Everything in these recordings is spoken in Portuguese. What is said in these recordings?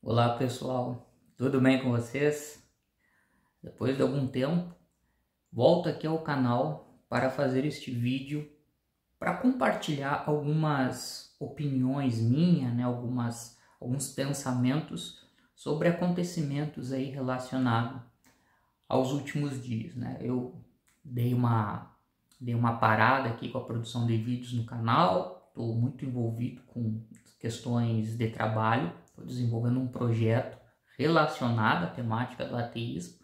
Olá pessoal, tudo bem com vocês? Depois de algum tempo, volto aqui ao canal para fazer este vídeo para compartilhar algumas opiniões minhas, né, alguns pensamentos sobre acontecimentos aí relacionados aos últimos dias, né? Eu dei uma parada aqui com a produção de vídeos no canal, estou muito envolvido com questões de trabalho, estou desenvolvendo um projeto relacionado à temática do ateísmo,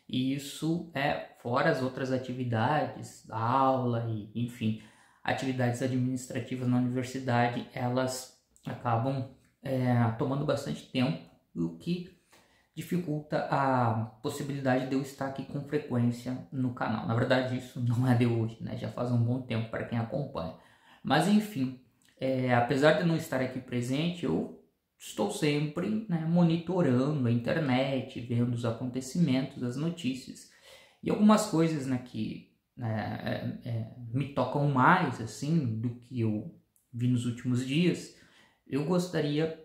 e isso é fora as outras atividades, da aula e, enfim, atividades administrativas na universidade, elas acabam tomando bastante tempo, o que dificulta a possibilidade de eu estar aqui com frequência no canal. Na verdade, isso não é de hoje, né? Já faz um bom tempo para quem acompanha. Mas enfim, apesar de não estar aqui presente, eu estou sempre, né, monitorando a internet, vendo os acontecimentos, as notícias. E algumas coisas, né, que me tocam mais assim do que eu vi nos últimos dias, eu gostaria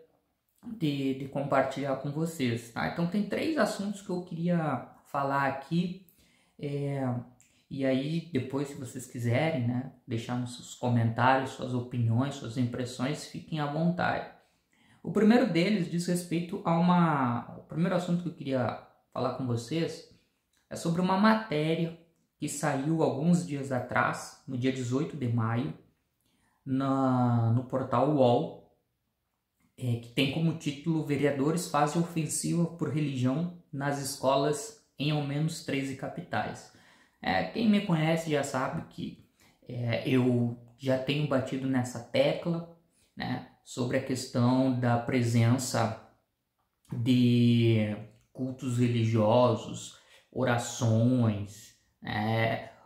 de compartilhar com vocês, tá? Então tem 3 assuntos que eu queria falar aqui, e aí depois, se vocês quiserem, né, deixar nos seus comentários suas opiniões, suas impressões, fiquem à vontade. O primeiro deles diz respeito a o primeiro assunto que eu queria falar com vocês é sobre uma matéria que saiu alguns dias atrás, no dia 18 de maio, no portal UOL, que tem como título: Vereadores fazem ofensiva por religião nas escolas em ao menos 13 capitais. Quem me conhece já sabe que eu já tenho batido nessa tecla, né, sobre a questão da presença de cultos religiosos, orações,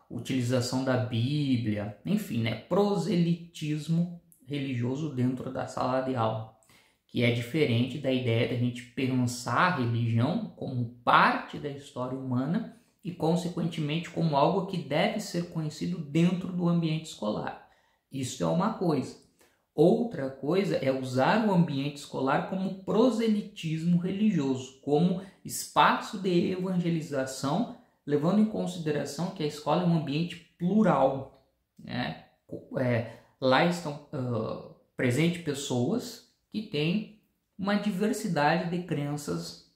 utilização da Bíblia, enfim, né, proselitismo religioso dentro da sala de aula, que é diferente da ideia de a gente pensar a religião como parte da história humana e, consequentemente, como algo que deve ser conhecido dentro do ambiente escolar. Isso é uma coisa. Outra coisa é usar o ambiente escolar como proselitismo religioso, como espaço de evangelização, levando em consideração que a escola é um ambiente plural, né? Lá estão presentes pessoas que têm uma diversidade de crenças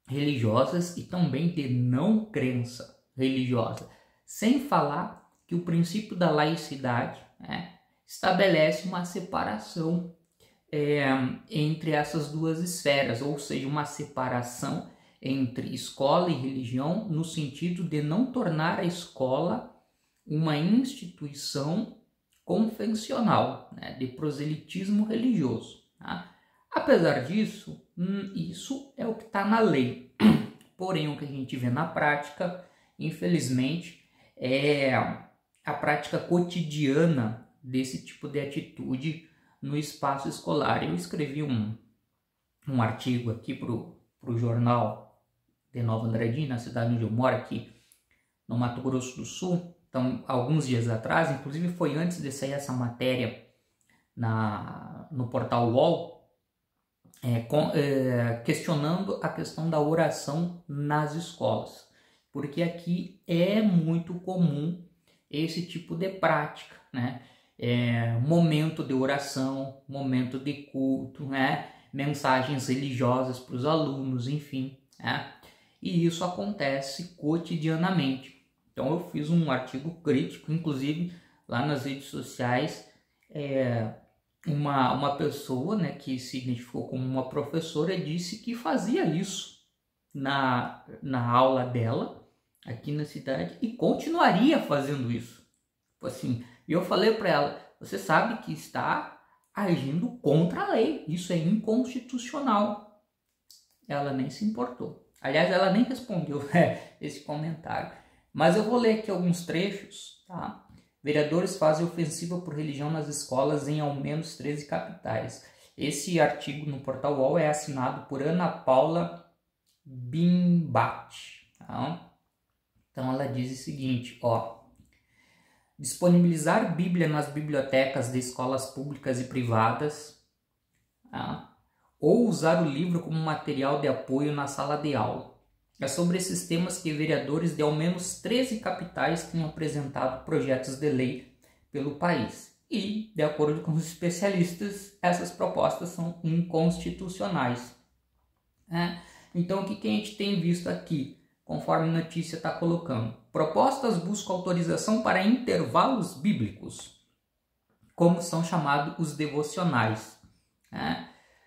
religiosas e também de não crença religiosa, sem falar que o princípio da laicidade, né, estabelece uma separação entre essas duas esferas, ou seja, uma separação entre escola e religião, no sentido de não tornar a escola uma instituição convencional, né, de proselitismo religioso. Tá? Apesar disso, isso é o que está na lei. Porém, o que a gente vê na prática, infelizmente, é a prática cotidiana desse tipo de atitude no espaço escolar. Eu escrevi um artigo aqui para o jornal de Nova Andradina, na cidade onde eu moro, aqui no Mato Grosso do Sul. Então, alguns dias atrás, inclusive foi antes de sair essa matéria no portal UOL, questionando a questão da oração nas escolas. Porque aqui é muito comum esse tipo de prática, né? Momento de oração, momento de culto, né? Mensagens religiosas para os alunos, enfim, né? E isso acontece cotidianamente. Então eu fiz um artigo crítico, inclusive lá nas redes sociais, uma pessoa, né, que se identificou como uma professora disse que fazia isso na aula dela aqui na cidade e continuaria fazendo isso. Assim, e eu falei para ela: você sabe que está agindo contra a lei, isso é inconstitucional. Ela nem se importou. Aliás, ela nem respondeu esse comentário. Mas eu vou ler aqui alguns trechos, tá? Vereadores fazem ofensiva por religião nas escolas em ao menos 13 capitais. Esse artigo no portal UOL é assinado por Ana Paula Bimbat. Tá? Então ela diz o seguinte, disponibilizar Bíblia nas bibliotecas de escolas públicas e privadas, tá? ou usar o livro como material de apoio na sala de aula. É sobre esses temas que vereadores de ao menos 13 capitais têm apresentado projetos de lei pelo país. E, de acordo com os especialistas, essas propostas são inconstitucionais. Então, o que a gente tem visto aqui, conforme a notícia está colocando? Propostas buscam autorização para intervalos bíblicos, como são chamados os devocionais.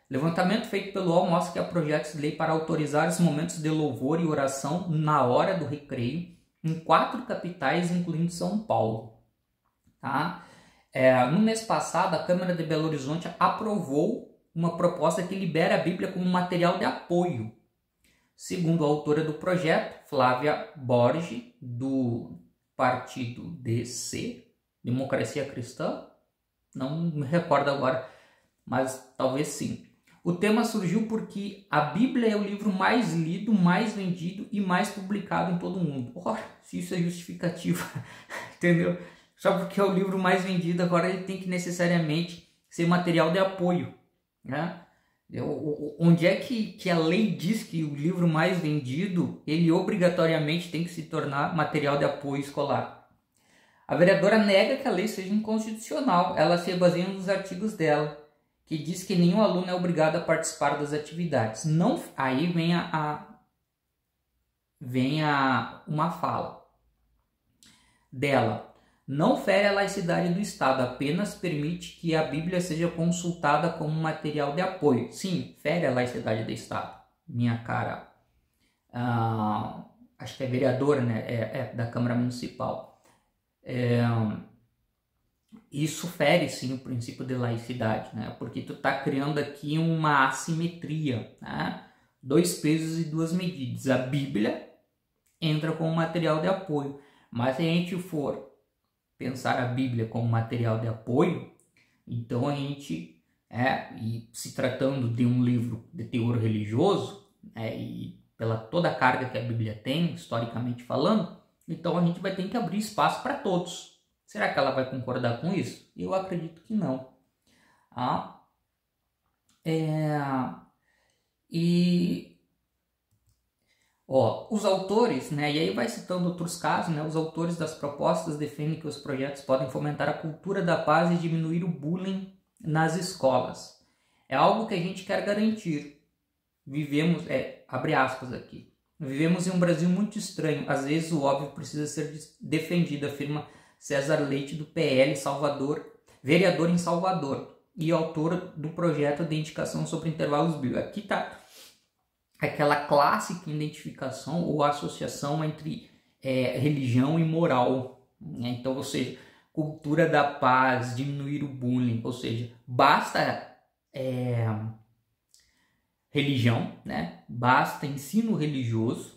Levantamento feito pelo UOL mostra que há projetos de lei para autorizar os momentos de louvor e oração na hora do recreio em 4 capitais, incluindo São Paulo. No mês passado, a Câmara de Belo Horizonte aprovou uma proposta que libera a Bíblia como material de apoio. Segundo a autora do projeto, Flávia Borges, do partido DC, Democracia Cristã, não me recordo agora, mas talvez sim. O tema surgiu porque a Bíblia é o livro mais lido, mais vendido e mais publicado em todo o mundo. Ora, se isso é justificativo, entendeu? Só porque é o livro mais vendido, agora ele tem que necessariamente ser material de apoio. Onde é que a lei diz que o livro mais vendido, ele obrigatoriamente tem que se tornar material de apoio escolar? A vereadora nega que a lei seja inconstitucional. Ela se baseia nos artigos dela, que diz que nenhum aluno é obrigado a participar das atividades. Não, aí vem uma fala dela. Não fere a laicidade do Estado, apenas permite que a Bíblia seja consultada como material de apoio. Sim, fere a laicidade do Estado. Minha cara, acho que é vereadora, né? Da Câmara Municipal. Isso fere sim o princípio de laicidade, né? Porque tu está criando aqui uma assimetria, né? 2 pesos e 2 medidas. A Bíblia entra como material de apoio, mas se a gente for pensar a Bíblia como material de apoio, então a gente, e se tratando de um livro de teor religioso, e pela toda a carga que a Bíblia tem, historicamente falando, então a gente vai ter que abrir espaço para todos. Será que ela vai concordar com isso? Eu acredito que não. Os autores, e aí vai citando outros casos, os autores das propostas defendem que os projetos podem fomentar a cultura da paz e diminuir o bullying nas escolas. É algo que a gente quer garantir. Vivemos, abre aspas aqui, vivemos em um Brasil muito estranho, às vezes o óbvio precisa ser defendido, afirma César Leite, do PL Salvador, vereador em Salvador e autor do projeto de indicação sobre intervalos bíblicos. Aqui está aquela clássica identificação ou associação entre religião e moral. Então, ou seja, cultura da paz, diminuir o bullying, ou seja, basta religião, basta ensino religioso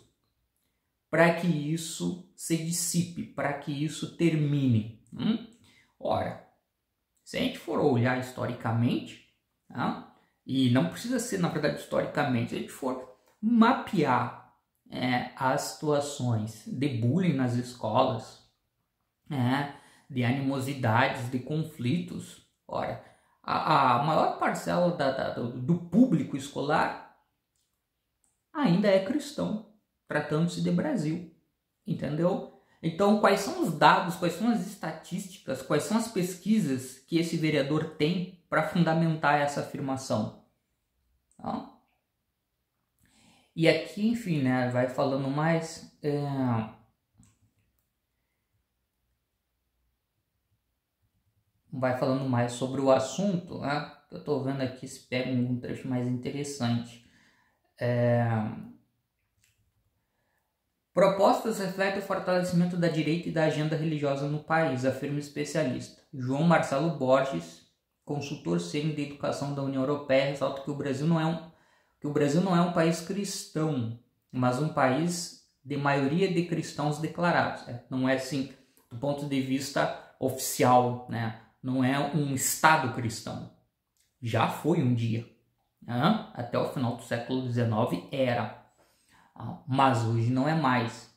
para que isso se dissipe, para que isso termine. Ora, se a gente for olhar historicamente, e não precisa ser, na verdade, historicamente, se a gente for mapear as situações de bullying nas escolas, de animosidades, de conflitos, ora, a maior parcela do público escolar ainda é cristão, tratando-se de Brasil, entendeu? Então, quais são os dados, quais são as estatísticas, quais são as pesquisas que esse vereador tem para fundamentar essa afirmação? E aqui, enfim, vai falando mais... vai falando mais sobre o assunto, eu estou vendo aqui se pega um trecho mais interessante. Propostas refletem o fortalecimento da direita e da agenda religiosa no país, afirma o especialista. João Marcelo Borges, consultor sênior de educação da União Europeia, ressalta que o Brasil não é um país cristão, mas um país de maioria de cristãos declarados. Não é assim do ponto de vista oficial, não é um Estado cristão. Já foi um dia. Até o final do século XIX era. Mas hoje não é mais.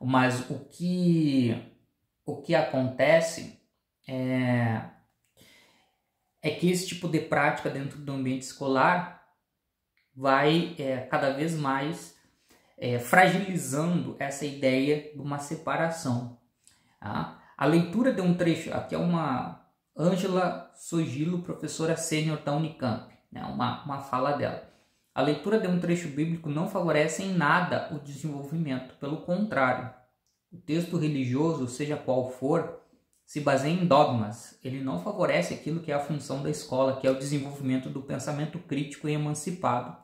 Mas o que acontece é que esse tipo de prática dentro do ambiente escolar vai cada vez mais fragilizando essa ideia de uma separação. Tá? A leitura de um trecho, aqui é uma Ângela Sogilo, professora sênior da Unicamp, né? uma fala dela. A leitura de um trecho bíblico não favorece em nada o desenvolvimento, pelo contrário. O texto religioso, seja qual for, se baseia em dogmas. Ele não favorece aquilo que é a função da escola, que é o desenvolvimento do pensamento crítico e emancipado.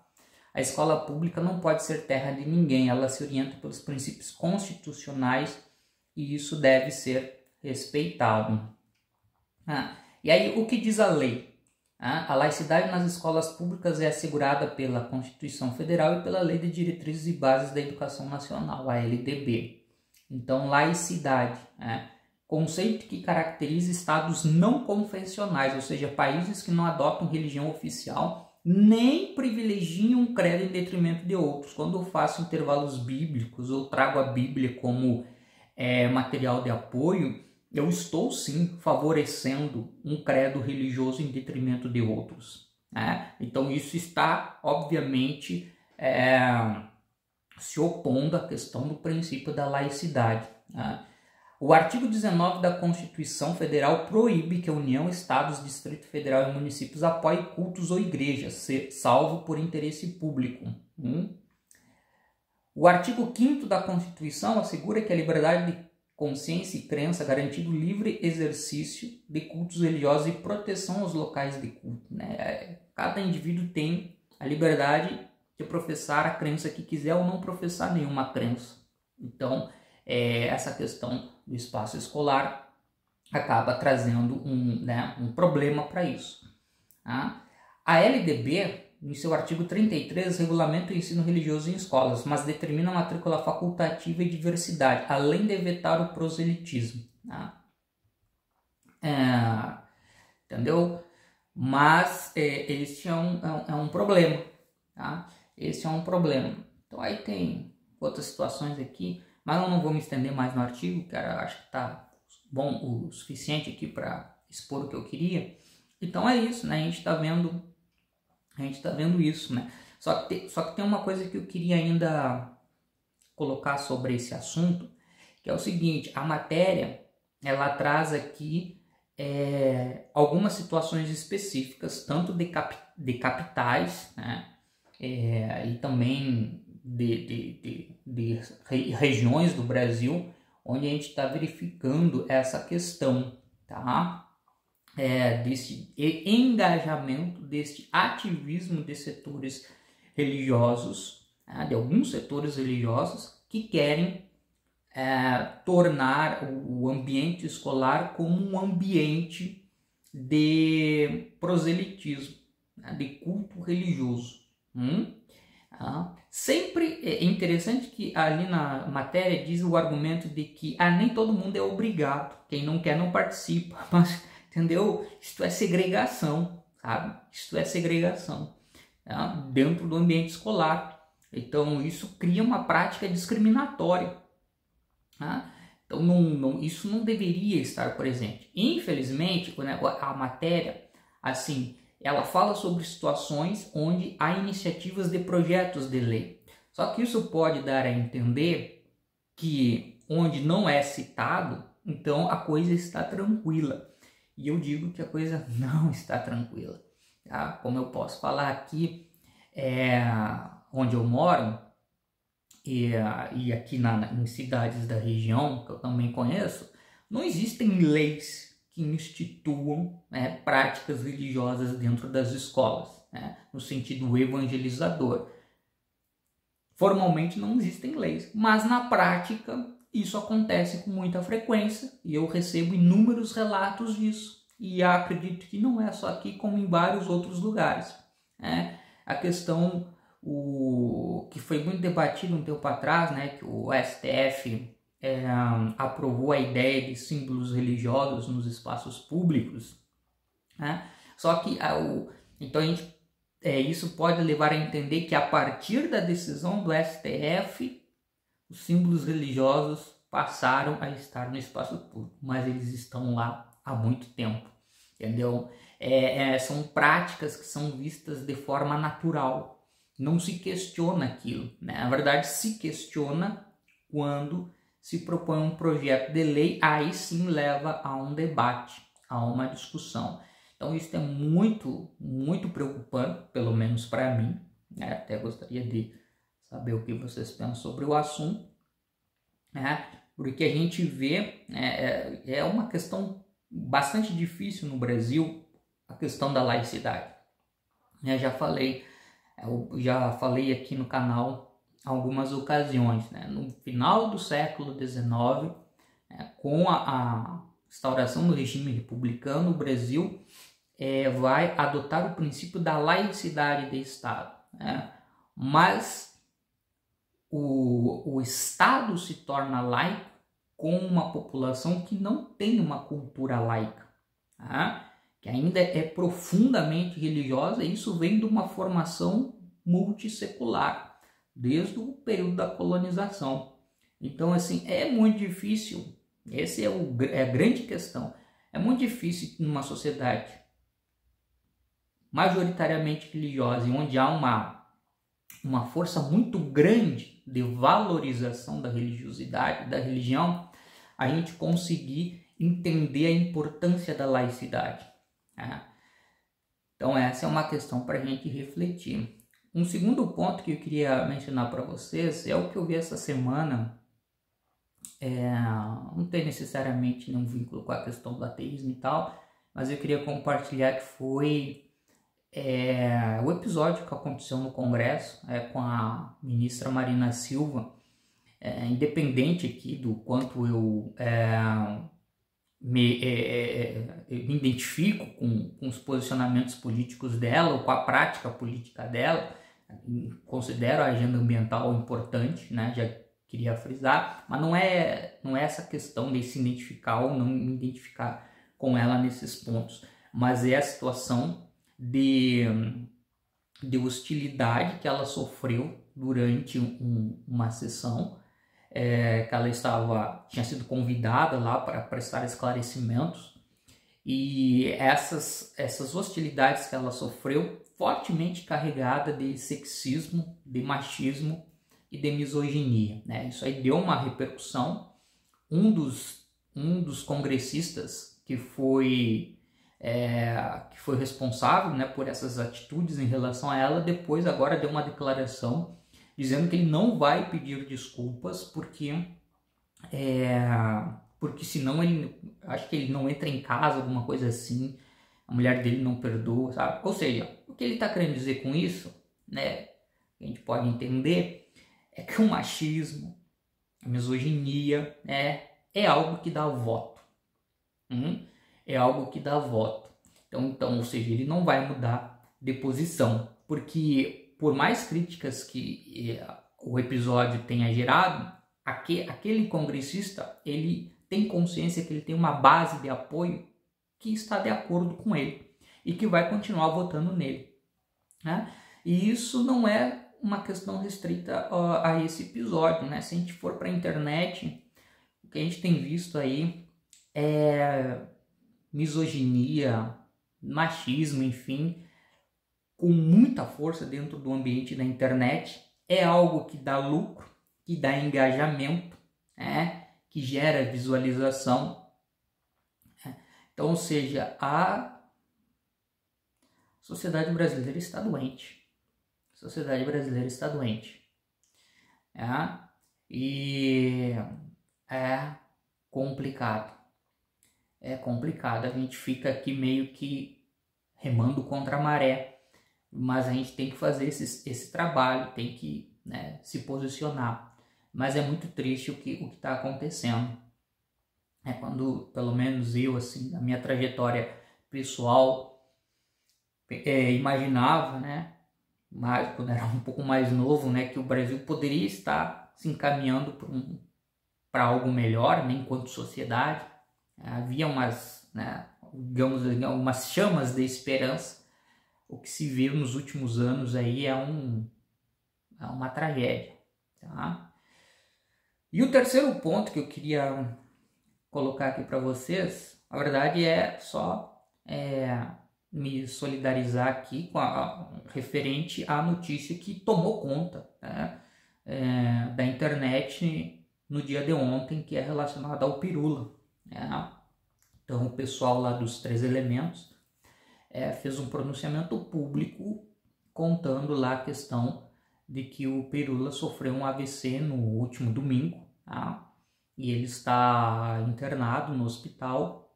A escola pública não pode ser terra de ninguém, ela se orienta pelos princípios constitucionais e isso deve ser respeitado. E aí, o que diz a lei? A laicidade nas escolas públicas é assegurada pela Constituição Federal e pela Lei de Diretrizes e Bases da Educação Nacional, a LDB. Então, laicidade, conceito que caracteriza estados não confessionais, ou seja, países que não adotam religião oficial, nem privilegiam um credo em detrimento de outros. Quando eu faço intervalos bíblicos ou trago a Bíblia como material de apoio, eu estou sim favorecendo um credo religioso em detrimento de outros. Então isso está, obviamente, se opondo à questão do princípio da laicidade. O artigo 19 da Constituição Federal proíbe que a União, Estados, Distrito Federal e municípios apoiem cultos ou igrejas, salvo por interesse público. O artigo 5º da Constituição assegura que a liberdade de consciência e crença garantindo o livre exercício de cultos religiosos e proteção aos locais de culto. Cada indivíduo tem a liberdade de professar a crença que quiser ou não professar nenhuma crença. Então, essa questão do espaço escolar acaba trazendo um problema para isso. A LDB, em seu artigo 33, regulamenta o ensino religioso em escolas, mas determina a matrícula facultativa e diversidade, além de vetar o proselitismo. Entendeu? Mas este é um problema. Esse é um problema. Então aí tem outras situações aqui, mas eu não vou me estender mais no artigo, cara. Acho que está bom o suficiente aqui para expor o que eu queria. Então é isso, né? A gente está vendo isso, né? Só que tem uma coisa que eu queria ainda colocar sobre esse assunto, que é o seguinte: a matéria ela traz aqui algumas situações específicas, tanto de capitais, né? E também de regiões do Brasil, onde a gente está verificando essa questão, tá? Desse engajamento, deste ativismo de setores religiosos, de alguns setores religiosos que querem tornar o ambiente escolar como um ambiente de proselitismo, de culto religioso. Sempre é interessante que ali na matéria diz o argumento de que nem todo mundo é obrigado, quem não quer não participa, mas entendeu? Isto é segregação, sabe? Isto é segregação dentro do ambiente escolar. Então isso cria uma prática discriminatória. Então isso não deveria estar presente. Infelizmente, a matéria, assim, ela fala sobre situações onde há iniciativas de projetos de lei. Só que isso pode dar a entender que onde não é citado, então a coisa está tranquila. E eu digo que a coisa não está tranquila. Como eu posso falar aqui, onde eu moro, e aqui em cidades da região, que eu também conheço, não existem leis que instituam práticas religiosas dentro das escolas, no sentido evangelizador. Formalmente não existem leis, mas na prática isso acontece com muita frequência e eu recebo inúmeros relatos disso. E acredito que não é só aqui, como em vários outros lugares. A questão que foi muito debatido um tempo atrás, que o STF aprovou a ideia de símbolos religiosos nos espaços públicos. Só que então isso pode levar a entender que a partir da decisão do STF, os símbolos religiosos passaram a estar no espaço público, mas eles estão lá há muito tempo, entendeu? São práticas que são vistas de forma natural. Não se questiona aquilo, né? Na verdade, se questiona quando se propõe um projeto de lei, aí sim leva a um debate, a uma discussão. Então isso é muito, muito preocupante, pelo menos para mim, né? Até gostaria de saber o que vocês pensam sobre o assunto, né? Porque a gente vê, é uma questão bastante difícil no Brasil, a questão da laicidade. Eu já falei aqui no canal algumas ocasiões, né? No final do século XIX, com a instauração do regime republicano, o Brasil vai adotar o princípio da laicidade de Estado, né? Mas o Estado se torna laico com uma população que não tem uma cultura laica, tá? Que ainda é profundamente religiosa, e isso vem de uma formação multissecular, desde o período da colonização. Então, assim, é muito difícil, essa é a grande questão, é muito difícil numa sociedade majoritariamente religiosa, onde há uma força muito grande de valorização da religiosidade, da religião, a gente conseguir entender a importância da laicidade. Então essa é uma questão para a gente refletir. Um segundo ponto que eu queria mencionar para vocês é o que eu vi essa semana. Não tem necessariamente nenhum vínculo com a questão do ateísmo e tal, mas eu queria compartilhar que foi o episódio que aconteceu no Congresso com a ministra Marina Silva. Independente aqui do quanto eu me identifico com os posicionamentos políticos dela ou com a prática política dela, considero a agenda ambiental importante, né? Já queria frisar, mas não é essa questão de se identificar ou não me identificar com ela nesses pontos, mas é a situação de hostilidade que ela sofreu durante uma sessão, que ela tinha sido convidada lá para prestar esclarecimentos, e essas hostilidades que ela sofreu, fortemente carregada de sexismo, de machismo e de misoginia, né? Isso aí deu uma repercussão. Um dos congressistas que foi responsável, né, por essas atitudes em relação a ela, depois agora deu uma declaração dizendo que ele não vai pedir desculpas porque senão acho que ele não entra em casa, alguma coisa assim, a mulher dele não perdoa, sabe? Ou seja, o que ele está querendo dizer com isso, né, a gente pode entender, é que o machismo, a misoginia, é algo que dá voto. É algo que dá voto. Então, ou seja, ele não vai mudar de posição, porque por mais críticas que o episódio tenha gerado, aquele congressista, ele tem consciência que ele tem uma base de apoio que está de acordo com ele e que vai continuar votando nele, né? E isso não é uma questão restrita a esse episódio, né? Se a gente for para a internet, o que a gente tem visto aí é misoginia, machismo, enfim, com muita força dentro do ambiente da internet. É algo que dá lucro, que dá engajamento, que gera visualização. Então, ou seja, a sociedade brasileira está doente. A sociedade brasileira está doente. E é complicado. É complicado. A gente fica aqui meio que remando contra a maré. Mas a gente tem que fazer esse trabalho, tem que, né, se posicionar. Mas é muito triste o que está acontecendo. Quando, pelo menos eu, assim, na minha trajetória pessoal, imaginava, né, mas quando era um pouco mais novo, né, que o Brasil poderia estar se encaminhando para algo melhor, né, enquanto sociedade. Havia digamos, umas chamas de esperança. O que se viu nos últimos anos aí é uma tragédia, tá? E o terceiro ponto que eu queria colocar aqui para vocês, na verdade, é só me solidarizar aqui com referente à notícia que tomou conta, né, da internet no dia de ontem, que é relacionada ao Pirula, né? Então o pessoal lá dos Três Elementos fez um pronunciamento público contando lá a questão de que o Pirula sofreu um AVC no último domingo, tá? E ele está internado no hospital.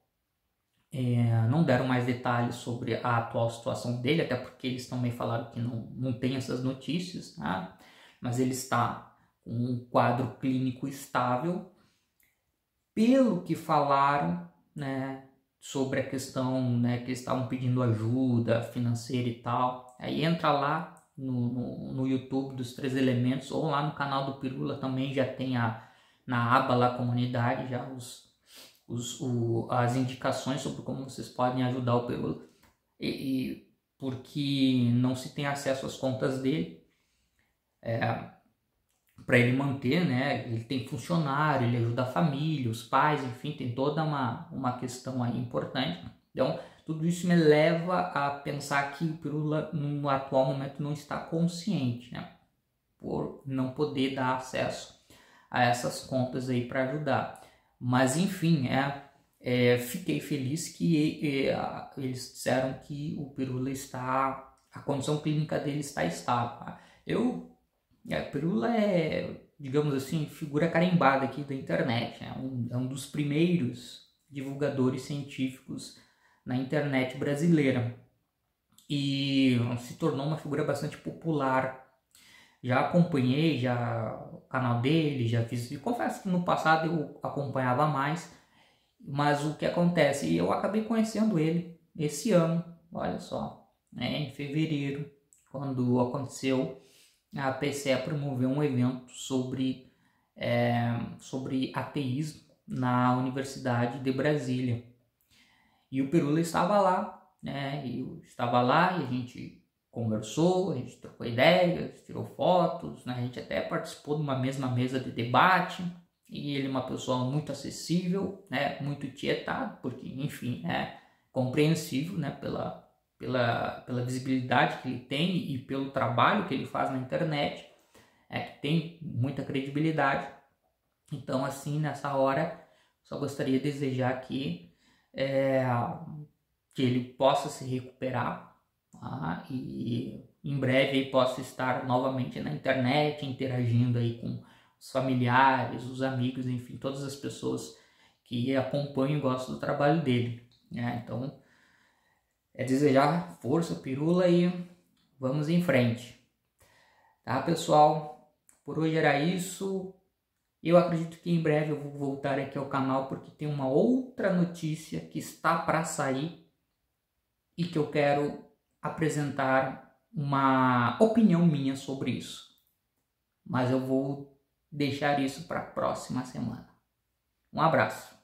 Não deram mais detalhes sobre a atual situação dele, até porque eles também falaram que não tem essas notícias, tá? Mas ele está com um quadro clínico estável. Pelo que falaram, né, sobre a questão, né, que eles estavam pedindo ajuda financeira e tal, aí entra lá no YouTube dos Três Elementos, ou lá no canal do Pirula também já tem na aba lá comunidade já as indicações sobre como vocês podem ajudar o Pirula, e porque não se tem acesso às contas dele, para ele manter, né? Ele tem funcionário, ele ajuda a família, os pais, enfim, tem toda uma questão aí importante. Então, tudo isso me leva a pensar que o Pirula, no atual momento, não está consciente, né? Por não poder dar acesso a essas contas aí para ajudar. Mas, enfim, fiquei feliz que eles disseram que o Pirula a condição clínica dele está estável. Pirula é, digamos assim, figura carimbada aqui da internet, né? É um dos primeiros divulgadores científicos na internet brasileira e se tornou uma figura bastante popular. Já acompanhei o canal dele, já fiz, e confesso que no passado eu acompanhava mais, mas o que acontece, eu acabei conhecendo ele esse ano, olha só, né, em fevereiro, quando aconteceu a PCE promoveu um evento sobre ateísmo na Universidade de Brasília. E o Pirula estava lá, né? Eu estava lá e a gente conversou, a gente trocou ideias, tirou fotos, né? A gente até participou de uma mesma mesa de debate. E ele é uma pessoa muito acessível, né? Muito tietado, porque, enfim, é compreensível, né? Pela visibilidade que ele tem e pelo trabalho que ele faz na internet, que tem muita credibilidade. Então, assim, nessa hora, só gostaria de desejar que ele possa se recuperar, tá? E em breve ele possa estar novamente na internet, interagindo aí com os familiares, os amigos, enfim, todas as pessoas que acompanham e gostam do trabalho dele, né? Então, desejar força, Pirula, e vamos em frente. Tá, pessoal? Por hoje era isso. Eu acredito que em breve eu vou voltar aqui ao canal porque tem uma outra notícia que está para sair e que eu quero apresentar uma opinião minha sobre isso. Mas eu vou deixar isso para a próxima semana. Um abraço.